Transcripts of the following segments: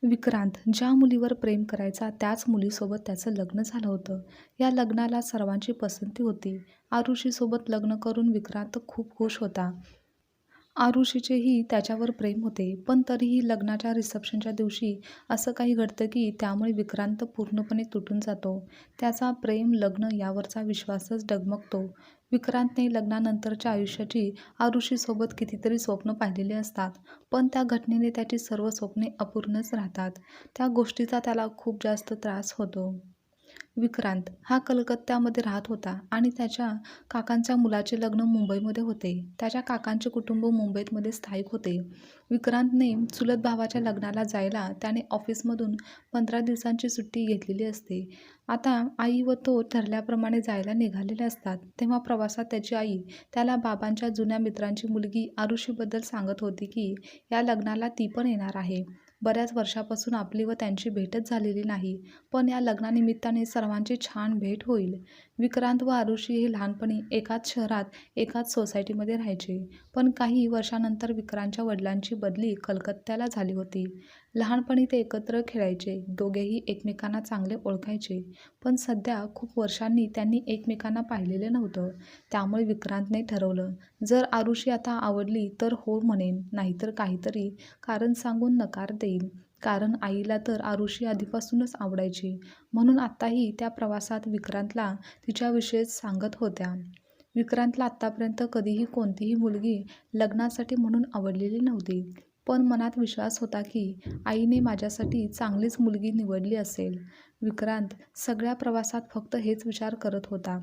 विक्रांत ज्या मुलीवर प्रेम करायचा त्याच मुलीसोबत त्याचं लग्न झालं होतं. या लग्नाला सर्वांची पसंती होती. आरुषीसोबत लग्न करून विक्रांत खूप खुश होता. आरुषीचेही त्याच्यावर प्रेम होते, पण तरीही लग्नाच्या रिसेप्शनच्या दिवशी असं काही घडतं की त्यामुळे विक्रांत पूर्णपणे तुटून जातो. त्याचा प्रेम, लग्न यावरचा विश्वासच डगमगतो. विक्रांतने लग्नानंतरच्या आयुष्याची आरुषीसोबत कितीतरी स्वप्न पाहिलेली असतात, पण त्या घटनेने त्याची सर्व स्वप्ने अपूर्णच राहतात. त्या गोष्टीचा त्याला खूप जास्त त्रास होतो. विक्रांत हा कलकत्त्यामध्ये राहत होता आणि त्याच्या काकांच्या मुलाचे लग्न मुंबईमध्ये होते. त्याच्या काकांचे कुटुंब मुंबईमध्ये स्थायिक होते. विक्रांतने चुलत भावाच्या लग्नाला जायला त्याने ऑफिसमधून 15 दिवसांची सुट्टी घेतलेली असते. आता आई व तो ठरल्याप्रमाणे जायला निघालेले असतात. तेव्हा प्रवासात त्याची आई त्याला बाबांच्या जुन्या मित्रांची मुलगी आरुषीबद्दल सांगत होती की या लग्नाला ती पण येणार आहे. बऱ्याच वर्षापासून आपली व त्यांची भेटच झालेली नाही, पण या लग्नानिमित्ताने सर्वांची छान भेट होईल. विक्रांत व आरुषी हे लहानपणी एकाच शहरात एकाच सोसायटीमध्ये राहायचे, पण काही वर्षानंतर विक्रांतच्या वडिलांची बदली कलकत्त्याला झाली होती. लहानपणी ते एकत्र खेळायचे, दोघेही एकमेकांना चांगले ओळखायचे, पण सध्या खूप वर्षांनी त्यांनी एकमेकांना पाहिलेलं नव्हतं. त्यामुळे विक्रांतने ठरवलं, जर आरुषी आता आवडली तर हो म्हणेन, नाहीतर काहीतरी कारण सांगून नकार देईन. कारण आईला तर आरुषी आधीपासूनच आवडायची, म्हणून आत्ताही त्या प्रवासात विक्रांतला तिच्याविषयीच सांगत होत्या. विक्रांतला आत्तापर्यंत कधीही कोणतीही मुलगी लग्नासाठी म्हणून आवडलेली नव्हती, पण मनात विश्वास होता की आईने माझ्यासाठी चांगलीच मुलगी निवडली असेल. विक्रांत सगळ्या प्रवासात फक्त हेच विचार करत होता.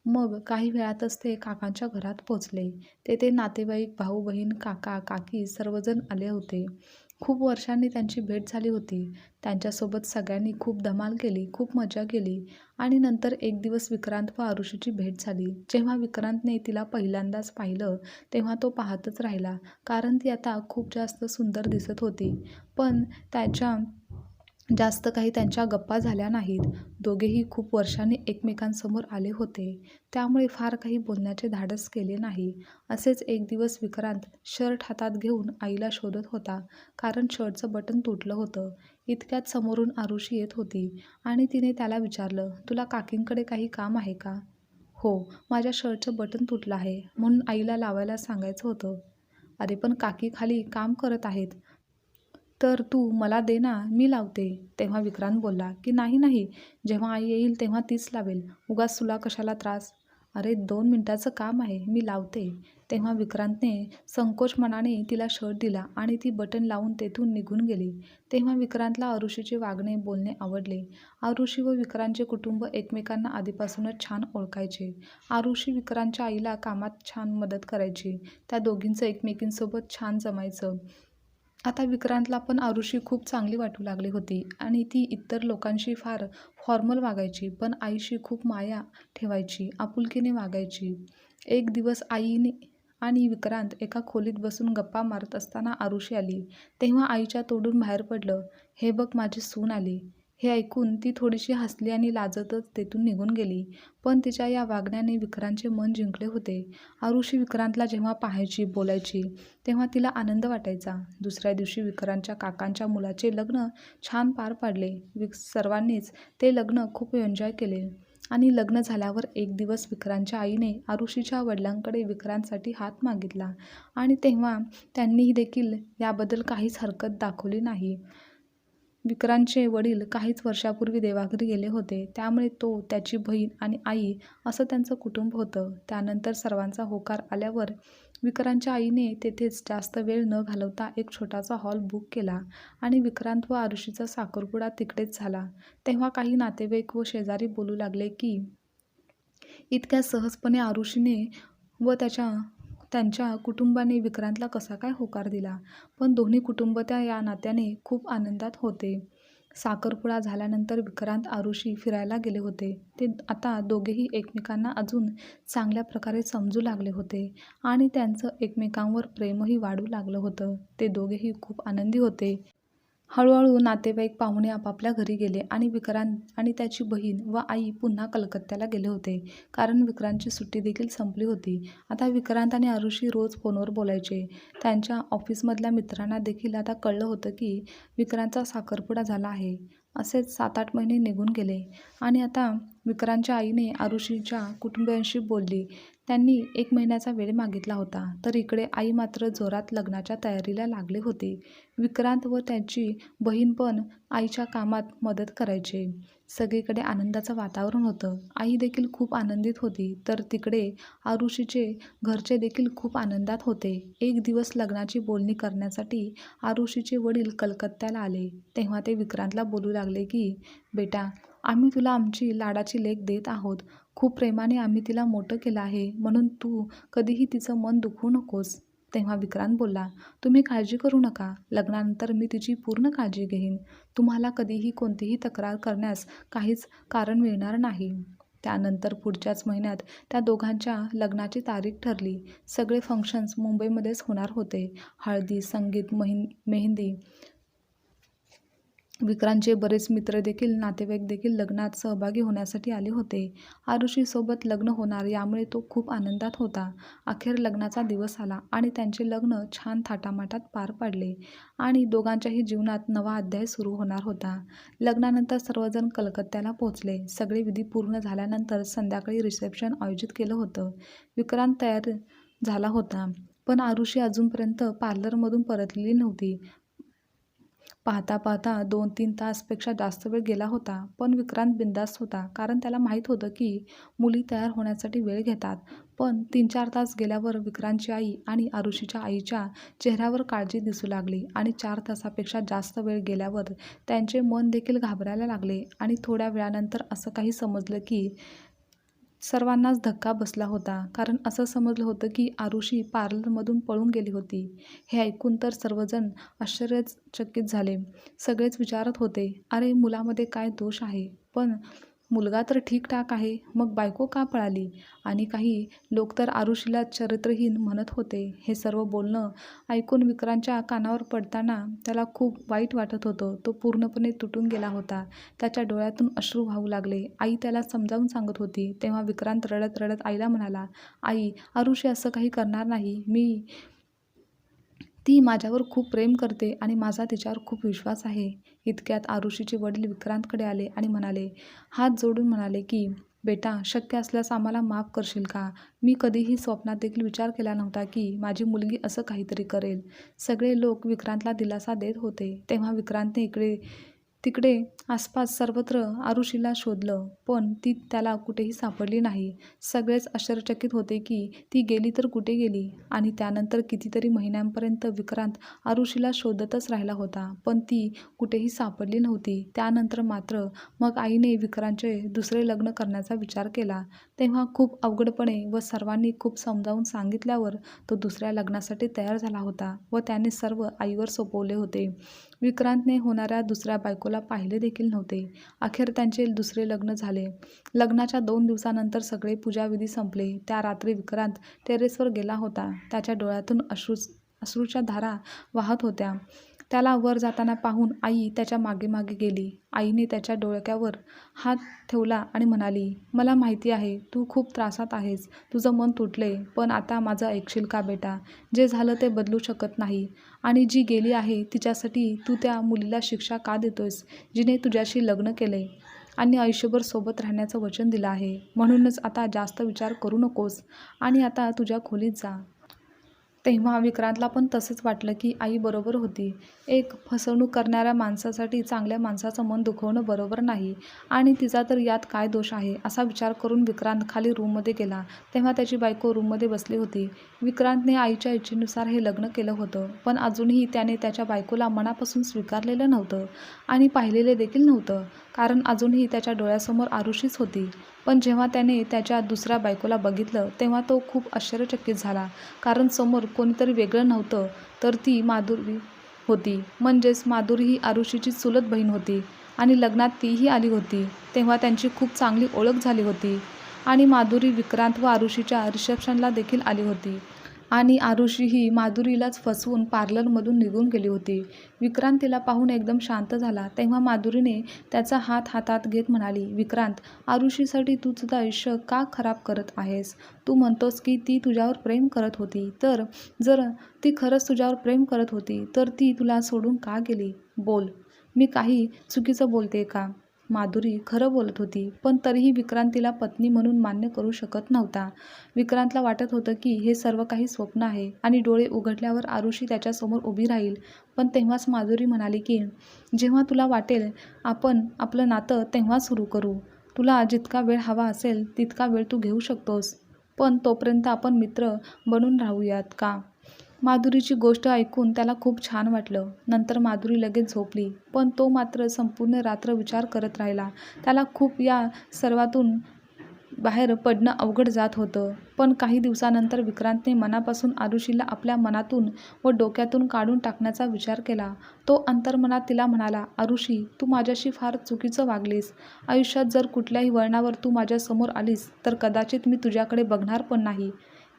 मग काही वेळातच ते काकांच्या घरात पोचले. तेथे नातेवाईक, भाऊ बहीण, काका काकी सर्वजण आले होते. खूप वर्षांनी त्यांची भेट झाली होती. त्यांच्यासोबत सगळ्यांनी खूप धमाल केली, खूप मजा केली आणि नंतर एक दिवस विक्रांत व आरुषीची भेट झाली. जेव्हा विक्रांतने तिला पहिल्यांदाच पाहिलं तेव्हा तो पाहतच राहिला, कारण ती आता खूप जास्त सुंदर दिसत होती. पण त्याच्या जास्त काही त्यांच्या गप्पा झाल्या नाहीत. दोघेही खूप वर्षांनी एकमेकांसमोर आले होते, त्यामुळे फार काही बोलण्याचे धाडस केले नाही. असेच एक दिवस विक्रांत शर्ट हातात घेऊन आईला शोधत होता, कारण शर्टचं बटन तुटलं होतं. इतक्यात समोरून आरुषी येत होती आणि तिने त्याला विचारलं, तुला काकींकडे काही काम आहे का? हो, माझ्या शर्टचं बटन तुटलं आहे, म्हणून आईला लावायला सांगायचं होतं. अरे पण काकी खाली काम करत आहेत, तर तू मला दे ना, मी लावते. तेव्हा विक्रांत बोलला की नाही नाही, जेव्हा आई येईल तेव्हा तीच लावेल, उगाच तुला कशाला त्रास. अरे 2 मिनिटाचं काम आहे, मी लावते. तेव्हा विक्रांतने संकोच मनाने तिला शर्ट दिला आणि ती बटन लावून तेथून निघून गेली. तेव्हा विक्रांतला आरुषीचे वागणे, बोलणे आवडले. आरुषी व विक्रांतचे कुटुंब एकमेकांना आधीपासूनच छान ओळखायचे. आरुषी विक्रांतच्या आईला कामात छान मदत करायची. त्या दोघींचं एकमेकींसोबत छान जमायचं. आता विक्रांतला पण आरुषी खूप चांगली वाटू लागली होती आणि ती इतर लोकांशी फार फॉर्मल वागायची, पण आईशी खूप माया ठेवायची, आपुलकीने वागायची. एक दिवस आईने आणि विक्रांत एका खोलीत बसून गप्पा मारत असताना आरुषी आली. तेव्हा आईच्या तोंडून बाहेर पडलं, हे बघ माझी सून आली. हे ऐकून ती थोडीशी हसली आणि लाजतच तेथून निघून गेली. पण तिच्या या वागण्याने विक्रांतचे मन जिंकले होते. आरुषी विक्रांतला जेव्हा पाहायची, बोलायची, तेव्हा तिला आनंद वाटायचा. दुसऱ्या दिवशी विक्रांतच्या काकांच्या मुलाचे लग्न छान पार पाडले. सर्वांनीच ते लग्न खूप एन्जॉय केले आणि लग्न झाल्यावर एक दिवस विक्रांतच्या आईने आरुषीच्या वडिलांकडे विक्रांतसाठी हात मागितला आणि तेव्हा त्यांनीही देखील याबद्दल काहीच हरकत दाखवली नाही. विक्रांतचे वडील काहीच वर्षापूर्वी देवाघरी गेले होते, त्यामुळे तो, त्याची बहीण आणि आई असं त्यांचं कुटुंब होतं. त्यानंतर सर्वांचा होकार आल्यावर विक्रांतच्या आईने तेथेच जास्त वेळ न घालवता एक छोटासा हॉल बुक केला आणि विक्रांत व आरुषीचा साखरपुडा तिकडेच झाला. तेव्हा काही नातेवाईक व शेजारी बोलू लागले की इतक्या सहजपणे आरुषीने व त्यांच्या कुटुंबाने विक्रांतला कसा काय होकार दिला. पण दोन्ही कुटुंब या नात्याने खूप आनंदात होते. साखरपुडा झाल्यानंतर विक्रांत, आरुषी फिरायला गेले होते. ते आता दोघेही एकमेकांना अजून चांगल्या प्रकारे समजू लागले होते आणि त्यांचं एकमेकांवर प्रेमही वाढू लागलं होतं. ते दोघेही खूप आनंदी होते. हळूहळू नातेवाईक पाहुणे आपापल्या घरी गेले आणि विक्रांत आणि त्याची बहीण व आई पुन्हा कलकत्त्याला गेले होते, कारण विक्रांतची सुट्टी देखील संपली होती. आता विक्रांत आणि आरुषी रोज फोनवर बोलायचे. त्यांच्या ऑफिसमधल्या मित्रांना देखील आता कळलं होतं की विक्रांतचा साखरपुडा झाला आहे. असेच 7-8 महिने निघून गेले आणि आता विक्रांतच्या आईने आरुषीच्या कुटुंबियांशी बोलली. त्यांनी 1 महिन्याचा वेळ मागितला होता. तर इकडे आई मात्र जोरात लग्नाच्या तयारीला लागली होती. विक्रांत व त्याची बहीण पण आईच्या कामात मदत करायचे. सगळीकडे आनंदाचं वातावरण होतं. आई देखील खूप आनंदित होती. तर तिकडे आरुषीचे घरचे देखील खूप आनंदात होते. एक दिवस लग्नाची बोलणी करण्यासाठी आरुषीचे वडील कलकत्त्याला आले. तेव्हा ते विक्रांतला बोलू लागले की बेटा, आम्ही तुला आमची लाडाची लेक देत आहोत. खूप प्रेमाने आम्ही तिला मोठं केलं आहे, म्हणून तू कधीही तिचं मन दुखवू नकोस. तेव्हा विक्रांत बोलला, तुम्ही काळजी करू नका. लग्नानंतर मी तिची पूर्ण काळजी घेईन. तुम्हाला कधीही कोणतीही तक्रार करण्यास काहीच कारण मिळणार नाही. त्यानंतर पुढच्याच महिन्यात त्या दोघांच्या लग्नाची तारीख ठरली. सगळे फंक्शन्स मुंबईमध्येच होणार होते. हळदी, संगीत, मेहंदी. विक्रांतचे बरेच मित्र देखील, नातेवाईक देखील लग्नात सहभागी होण्यासाठी आले होते. आरुषीसोबत लग्न होणार यामुळे तो खूप आनंदात होता. अखेर लग्नाचा दिवस आला आणि त्यांचे लग्न छान थाटामाटात पार पडले आणि दोघांच्याही जीवनात नवा अध्याय सुरू होणार होता. लग्नानंतर सर्वजण कलकत्त्याला पोहोचले. सगळे विधी पूर्ण झाल्यानंतर संध्याकाळी रिसेप्शन आयोजित केलं होतं. विक्रांत तयार झाला होता, पण आरुषी अजूनपर्यंत पार्लरमधून परतलेली नव्हती. पाहता पाहता 2-3 तासपेक्षा जास्त वेळ गेला होता. पण विक्रांत बिनधास्त होता, कारण त्याला माहीत होतं की मुली तयार होण्यासाठी वेळ घेतात. पण 3-4 तास गेल्यावर विक्रांतची आई आणि आरुषीच्या आईच्या चेहऱ्यावर काळजी दिसू लागली आणि 4 तासापेक्षा जास्त वेळ गेल्यावर त्यांचे मन देखील घाबरायला लागले आणि थोड्या वेळानंतर असं काही समजलं की सर्वांनाच धक्का बसला होता, कारण असं समजलं होतं की आरुषी पार्लरमधून पळून गेली होती. हे ऐकून तर सर्वजण आश्चर्यचकित झाले. सगळेच विचारत होते, अरे मुलामध्ये काय दोष आहे? पण मुलगा तर ठीकठाक आहे, मग बायको का पळाली? आणि काही लोक तर आरुषीला चरित्रहीन म्हणत होते. हे सर्व बोलणं ऐकून विक्रांतच्या कानावर पडताना त्याला खूप वाईट वाटत होतं. तो पूर्णपणे तुटून गेला होता. त्याच्या डोळ्यातून अश्रू वाहू लागले. आई त्याला समजावून सांगत होती. तेव्हा विक्रांत रडत रडत आईला म्हणाला, आई, आरुषी असं काही करणार नाही. ती माझ्यावर खूप प्रेम करते आणि माझा तिच्यावर खूप विश्वास आहे. इतक्यात आरुषीचे वडील विक्रांतकडे आले आणि म्हणाले, हात जोडून म्हणाले की बेटा, शक्य असल्यास आम्हाला माफ करशील का? मी कधीही स्वप्नात देखील विचार केला नव्हता की माझी मुलगी असं काहीतरी करेल. सगळे लोक विक्रांतला दिलासा देत होते. तेव्हा विक्रांतने इकडे तिकडे आसपास सर्वत्र आरुषीला शोधलं, पण ती त्याला कुठेही सापडली नाही. सगळेच आश्चर्यचकित होते की ती गेली तर कुठे गेली? आणि त्यानंतर कितीतरी महिन्यांपर्यंत विक्रांत आरुषीला शोधतच राहिला होता, पण ती कुठेही सापडली नव्हती. त्यानंतर मात्र मग आईने विक्रांतचे दुसरे लग्न करण्याचा विचार केला. तेव्हा खूप अवघडपणे व सर्वांनी खूप समजावून सांगितल्यावर तो दुसऱ्या लग्नासाठी तयार झाला होता व त्याने सर्व आईवर सोपवले होते. विक्रांतने होणाऱ्या दुसऱ्या बायकोला पाहिले देखील नव्हते. अखेर त्यांचे दुसरे लग्न झाले. लग्नाच्या 2 दिवसानंतर सगळे पूजाविधी संपले. त्या रात्री विक्रांत टेरेसवर गेला होता. त्याच्या डोळ्यातून अश्रूच्या धारा वाहत होत्या. त्याला वर जाताना पाहून आई त्याच्या मागे मागे गेली. आईने त्याच्या डोक्यावर हात ठेवला आणि म्हणाली, मला माहिती आहे तू खूप त्रासात आहेस, तुझं मन तुटले, पण आता माझं ऐकशील का बेटा? जे झालं ते बदलू शकत नाही आणि जी गेली आहे तिच्यासाठी तू त्या मुलीला शिक्षा का देतोयस, जिने तुझ्याशी लग्न केले आणि आयुष्यभर सोबत राहण्याचं वचन दिलं आहे? म्हणूनच आता जास्त विचार करू नकोस आणि आता तुझ्या खोलीत जा. तेव्हा विक्रांतला पण तसंच वाटलं की आई बरोबर होती. एक फसवणूक करणाऱ्या माणसासाठी चांगल्या माणसाचं मन दुखवणं बरोबर नाही आणि तिचा तर यात काय दोष आहे, असा विचार करून विक्रांत खाली रूममध्ये गेला. तेव्हा त्याची बायको रूममध्ये बसली होती. विक्रांतने आईच्या इच्छेनुसार हे लग्न केलं होतं, पण अजूनही त्याने त्याच्या बायकोला मनापासून स्वीकारलेलं नव्हतं आणि पाहिलेले देखील नव्हतं, कारण अजूनही त्याच्या डोळ्यासमोर आरुषीच होती. पण जेव्हा त्याने त्याच्या दुसऱ्या बायकोला बघितलं तेव्हा तो खूप आश्चर्यचकित झाला, कारण समोर कोणीतरी वेगळं नव्हतं तर ती माधुरी होती. म्हणजेच माधुरी ही आरुषीची चुलत बहीण होती आणि लग्नात तीही आली होती. तेव्हा त्यांची खूप चांगली ओळख झाली होती आणि माधुरी विक्रांत व आरुषीच्या रिसेप्शनला देखील आली होती. आणि आरुषी ही माधुरीलाच फसवून पार्लरमधून निघून गेली होती. विक्रांत तिला पाहून एकदम शांत झाला. तेव्हा माधुरीने त्याचा हात हातात घेत म्हणाली, विक्रांत, आरुषीसाठी तू तुझं आयुष्य का खराब करत आहेस? तू म्हणतोस की ती तुझ्यावर प्रेम करत होती, तर जर ती खरंच तुझ्यावर प्रेम करत होती तर ती तुला सोडून का गेली? बोल, मी काही चुकीचं बोलते का? माधुरी खरं बोलत होती, पण तरीही विक्रांत तिला पत्नी म्हणून मान्य करू शकत नव्हता. विक्रांतला वाटत होतं की हे सर्व काही स्वप्न आहे आणि डोळे उघडल्यावर आरुषी त्याच्यासमोर उभी राहील. पण तेव्हाच माधुरी म्हणाली की जेव्हा तुला वाटेल आपण आपलं नातं तेव्हा सुरू करू. तुला जितका वेळ हवा असेल तितका वेळ तू घेऊ शकतोस, पण तोपर्यंत आपण मित्र बनून राहूयात का? माधुरीची गोष्ट ऐकून त्याला खूप छान वाटलं. नंतर माधुरी लगेच झोपली, पण तो मात्र संपूर्ण रात्र विचार करत राहिला. त्याला खूप या सर्वातून बाहेर पडणं अवघड जात होतं. पण काही दिवसानंतर विक्रांतने मनापासून आरुषीला आपल्या मनातून व डोक्यातून काढून टाकण्याचा विचार केला. तो अंतर्मनात तिला म्हणाला, आरुषी, तू माझ्याशी फार चुकीचं वागलीस. आयुष्यात जर कुठल्याही वळणावर तू माझ्यासमोर आलीस तर कदाचित मी तुझ्याकडे बघणार पण नाही.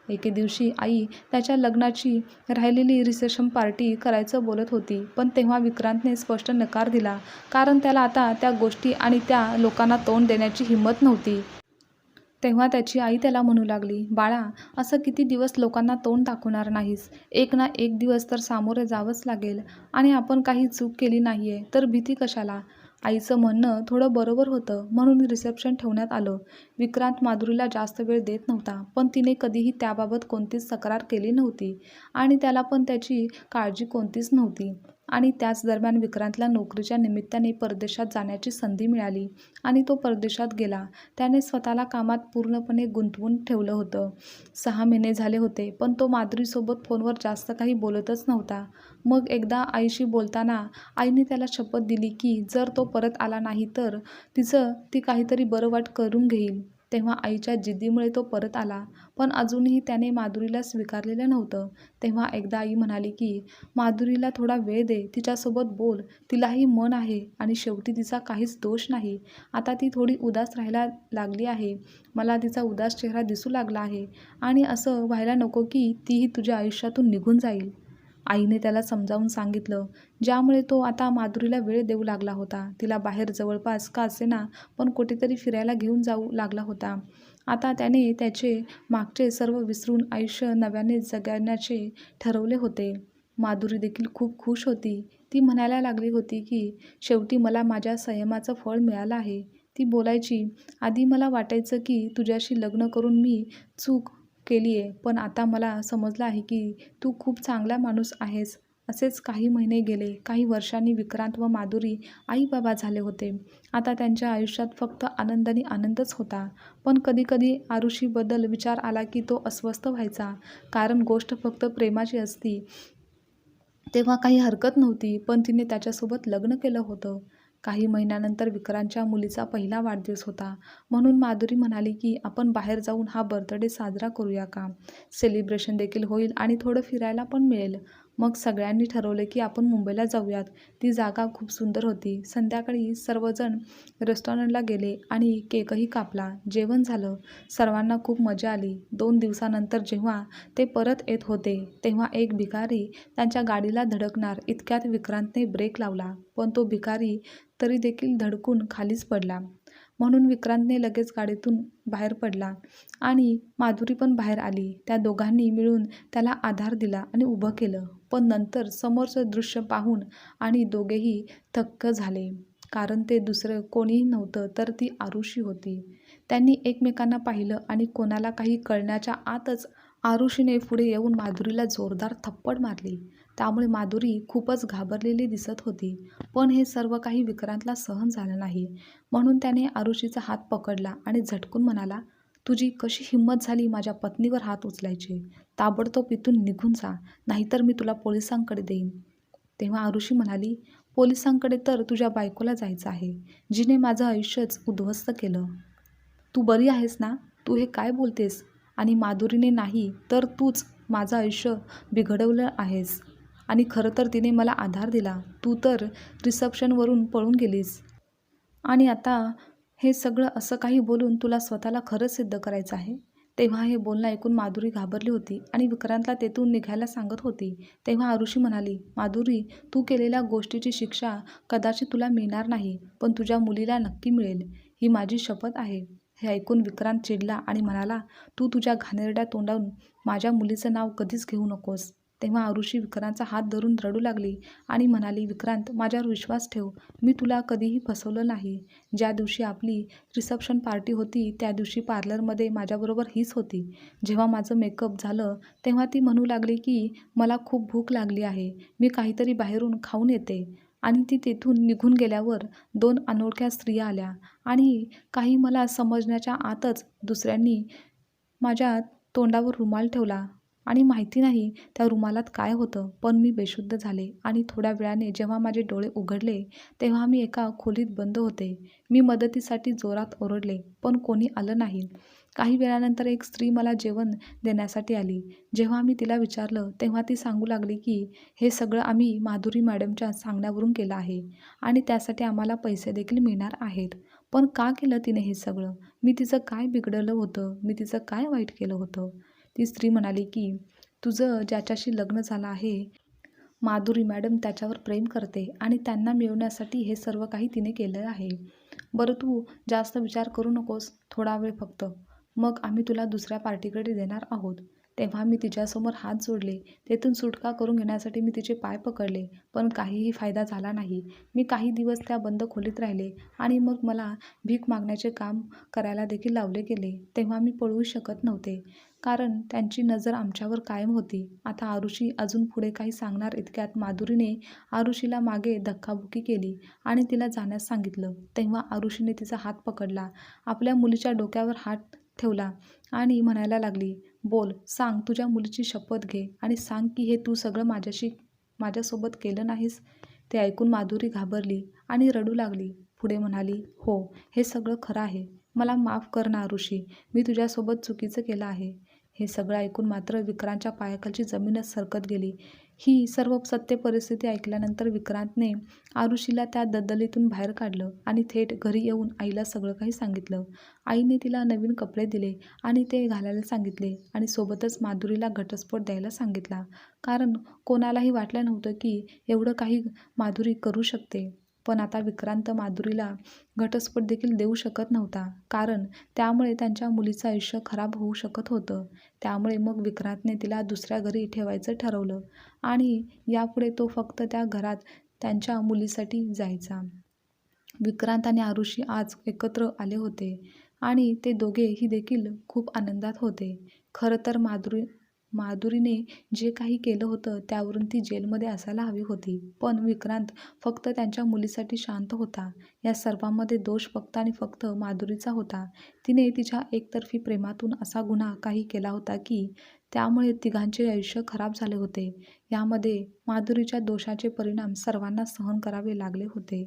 एके दिवशी आई त्याच्या लग्नाची राहिलेली रिसेप्शन पार्टी करायचं बोलत होती, पण तेव्हा विक्रांतने स्पष्ट नकार दिला, कारण त्याला आता त्या गोष्टी आणि त्या लोकांना तोंड देण्याची हिंमत नव्हती. तेव्हा त्याची आई त्याला म्हणू लागली, बाळा, असं किती दिवस लोकांना तोंड दाखवणार नाहीस? एक ना एक दिवस तर सामोरे जावंच लागेल. आणि आपण काही चूक केली नाहीये तर भीती कशाला? आईचं म्हणणं थोडं बरोबर होतं, म्हणून रिसेप्शन ठेवण्यात आलं. विक्रांत माधुरीला जास्त वेळ देत नव्हता, पण तिने कधीही त्याबाबत कोणतीच तक्रार केली नव्हती आणि त्याला पण त्याची काळजी कोणतीच नव्हती. आणि त्याच दरम्यान विक्रांतला नोकरीच्या निमित्ताने परदेशात जाण्याची संधी मिळाली आणि तो परदेशात गेला. त्याने स्वतःला कामात पूर्णपणे गुंतवून ठेवलं होतं. 6 महिने झाले होते, पण तो माधुरीसोबत फोनवर जास्त काही बोलतच नव्हता. मग एकदा आईशी बोलताना आईने त्याला शपथ दिली की जर तो परत आला नाही तर ती काहीतरी बरं वाईट करून घेईल. तेव्हा आईच्या जिद्दीमुळे तो परत आला, पण अजूनही त्याने माधुरीला स्वीकारलेलं नव्हतं. तेव्हा एकदा आई म्हणाली की माधुरीला थोडा वेळ दे, तिच्यासोबत बोल, तिलाही मन आहे आणि शेवटी तिचा काहीच दोष नाही. आता ती थोडी उदास राहायला लागली आहे. मला तिचा उदास चेहरा दिसू लागला आहे आणि असं व्हायला नको की तीही तुझ्या आयुष्यातून निघून जाईल. आईने त्याला समजावून सांगितलं, ज्यामुळे तो आता माधुरीला वेळ देऊ लागला होता. तिला बाहेर जवळपास का असेना पण कुठेतरी फिरायला घेऊन जाऊ लागला होता. आता त्याने त्याचे मागचे सर्व विसरून आयुष्य नव्याने जगण्याचे ठरवले होते. माधुरी देखील खूप खुश होती. ती म्हणायला लागली होती की शेवटी मला माझ्या संयमाचं फळ मिळालं आहे. ती बोलायची, आधी मला वाटायचं की तुझ्याशी लग्न करून मी चूक केली आहे, पण आता मला समजलं आहे की तू खूप चांगला माणूस आहेस. असेच काही महिने गेले. काही वर्षांनी विक्रांत व माधुरी आई-बाबा झाले होते. आता त्यांच्या आयुष्यात फक्त आनंद आणि आनंदच होता. पण कधी-कधी आरुषीबद्दल विचार आला की तो अस्वस्थ व्हायचा, कारण गोष्ट फक्त प्रेमाची असती तेव्हा काही हरकत नव्हती, पण तिने त्याच्यासोबत लग्न केलं होतं. काही महिन्यानंतर विक्रांतच्या मुलीचा पहिला वाढदिवस होता, म्हणून माधुरी म्हणाली की आपण बाहेर जाऊन हा बर्थडे साजरा करूया का? सेलिब्रेशन देखील होईल आणि थोडं फिरायला पण मिळेल. मग सगळ्यांनी ठरवलं की आपण मुंबईला जाऊयात. ती जागा खूप सुंदर होती. संध्याकाळी सर्वजण रेस्टॉरंटला गेले आणि केकही कापला. जेवण झालं. सर्वांना खूप मजा आली. 2 दिवसानंतर जेव्हा ते परत येत होते, तेव्हा एक भिकारी त्यांच्या गाडीला धडकणार इतक्यात विक्रांतने ब्रेक लावला, पण तो भिकारी तरी देखील धडकून खालीच पडला. म्हणून विक्रांतने लगेच गाडीतून बाहेर पडला आणि माधुरी पण बाहेर आली. त्या दोघांनी मिळून त्याला आधार दिला आणि उभं केलं. पण नंतर समोरचं दृश्य पाहून आणि दोघेही थक्क झाले, कारण ते दुसरं कोणीही नव्हतं तर ती आरुषी होती. त्यांनी एकमेकांना पाहिलं आणि कोणाला काही कळण्याच्या आतच आरुषीने पुढे येऊन माधुरीला जोरदार थप्पड मारली. त्यामुळे माधुरी खूपच घाबरलेली दिसत होती. पण हे सर्व काही विक्रांतला सहन झालं नाही. म्हणून त्याने आरुषीचा हात पकडला आणि झटकून म्हणाला, तुझी कशी हिंमत झाली माझ्या पत्नीवर हात उचलायची? ताबडतोब इथून निघून जा, नाहीतर मी तुला पोलिसांकडे देईन. तेव्हा आरुषी म्हणाली, पोलिसांकडे तर तुझ्या बायकोला जायचं आहे, जिने माझं आयुष्यच उद्ध्वस्त केलं. तू बरी आहेस ना? तू हे काय बोलतेस? आणि माधुरीने नाही तर तूच माझं आयुष्य बिघडवलं आहेस. आणि खरं तर तिने मला आधार दिला. तू तर रिसेप्शनवरून पळून गेलीस. आणि आता हे सगळं असं काही बोलून तुला स्वतःला खरं सिद्ध करायचं आहे. तेव्हा हे बोलणं ऐकून माधुरी घाबरली होती आणि विक्रांतला तेथून निघायला सांगत होती. तेव्हा आरुषी म्हणाली, माधुरी, तू केलेल्या गोष्टीची शिक्षा कदाचित तुला मिळणार नाही, पण तुझ्या मुलीला नक्की मिळेल. ही माझी शपथ आहे. हे ऐकून विक्रांत चिडला आणि म्हणाला, तू तुझ्या घाणेरड्या तोंडातून माझ्या मुलीचं नाव कधीच घेऊ नकोस. तेव्हा आरुषी विक्रांतचा हात धरून रडू लागली आणि म्हणाली, विक्रांत, माझ्यावर विश्वास ठेव. मी तुला कधीही फसवलं नाही. ज्या दिवशी आपली रिसेप्शन पार्टी होती त्या दिवशी पार्लरमध्ये माझ्याबरोबर हीच होती. जेव्हा माझं मेकअप झालं तेव्हा ती म्हणू लागली की मला खूप भूक लागली आहे, मी काहीतरी बाहेरून खाऊन येते. आणि ती तेथून निघून गेल्यावर 2 अनोळख्या स्त्रिया आल्या आणि काही मला समजण्याच्या आतच दुसऱ्यांनी माझ्या तोंडावर रुमाल ठेवला आणि माहिती नाही त्या रुमालात काय होतं, पण मी बेशुद्ध झाले आणि थोड्या वेळाने जेव्हा माझे डोळे उघडले तेव्हा मी एका खोलीत बंद होते. मी मदतीसाठी जोरात ओरडले, पण कोणी आलं नाही. काही वेळानंतर एक स्त्री मला जेवण देण्यासाठी आली. जेव्हा मी तिला विचारलं तेव्हा ती सांगू लागली की हे सगळं आम्ही माधुरी मॅडमच्या सांगण्यावरून केलं आहे आणि त्यासाठी आम्हाला पैसे देखील मिळणार आहेत. पण का केलं तिने हे सगळं? मी तिचं काय बिघडवलं होतं? मी तिचं काय वाईट केलं होतं? ती स्त्री म्हणाली की तुझं ज्याच्याशी लग्न झालं आहे, माधुरी मॅडम त्याच्यावर प्रेम करते आणि त्यांना मिळवण्यासाठी हे सर्व काही तिने केलं आहे. बरं, तू जास्त विचार करू नकोस, थोडा वेळ फक्त. मग आम्ही तुला दुसऱ्या पार्टीकडे देणार आहोत. तेव्हा मी तिच्यासमोर हात जोडले. तेथून सुटका करून घेण्यासाठी मी तिचे पाय पकडले, पण काहीही फायदा झाला नाही. मी काही दिवस त्या बंद खोलीत राहिले आणि मग मला भीक मागण्याचे काम करायला देखील लावले गेले. तेव्हा मी पळू शकत नव्हते, कारण त्यांची नजर आमच्यावर कायम होती. आता आरुषी अजून पुढे काही सांगणार इतक्यात माधुरीने आरुषीला मागे धक्काबुक्की केली आणि तिला जाण्यास सांगितलं. तेव्हा आरुषीने तिचा हात पकडला, आपल्या मुलीच्या डोक्यावर हात ठेवला आणि म्हणायला लागली, बोल, सांग, तुझ्या मुलीची शपथ घे आणि सांग की हे तू सगळं माझ्यासोबत केलं नाहीस. ते ऐकून माधुरी घाबरली आणि रडू लागली. पुढे म्हणाली, हो, हे सगळं खरं आहे. मला माफ कर ना आरुषी, मी तुझ्यासोबत चुकीचं केलं आहे. हे सगळं ऐकून मात्र विक्रांतच्या पायाखालची जमीनच सरकत गेली. ही सर्व सत्य परिस्थिती ऐकल्यानंतर विक्रांतने आरुषीला त्या दलदलीतून बाहेर काढलं आणि थेट घरी येऊन आईला सगळं काही सांगितलं. आईने तिला नवीन कपडे दिले आणि ते घालायला सांगितले आणि सोबतच माधुरीला घटस्फोट द्यायला सांगितला, कारण कोणालाही वाटलं नव्हतं की एवढं काही माधुरी करू शकते. पण आता विक्रांत माधुरीला घटस्फोट देखील देऊ शकत नव्हता, कारण त्यामुळे त्यांच्या मुलीचं आयुष्य खराब होऊ शकत होतं. त्यामुळे मग विक्रांतने तिला दुसऱ्या घरी ठेवायचं ठरवलं आणि यापुढे तो फक्त त्या घरात त्यांच्या मुलीसाठी जायचा. विक्रांत आणि आरुषी आज एकत्र आले होते आणि ते दोघेही देखील खूप आनंदात होते. खरं तर माधुरीने जे काही केलं होतं त्यावरून ती जेलमध्ये असायला हवी होती, पण विक्रांत फक्त त्यांच्या मुलीसाठी शांत होता. या सर्वांमध्ये दोष फक्त आणि फक्त माधुरीचा होता. तिने तिच्या एकतर्फी प्रेमातून असा गुन्हा काही केला होता की त्यामुळे तिघांचे आयुष्य खराब झाले होते. यामध्ये माधुरीच्या दोषाचे परिणाम सर्वांना सहन करावे लागले होते.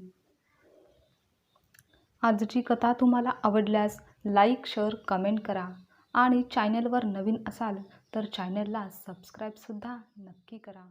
आजची कथा तुम्हाला आवडल्यास लाईक, शेअर, कमेंट करा आणि चॅनलवर नवीन असाल तर चॅनलला सबस्क्राईबसुद्धा नक्की करा.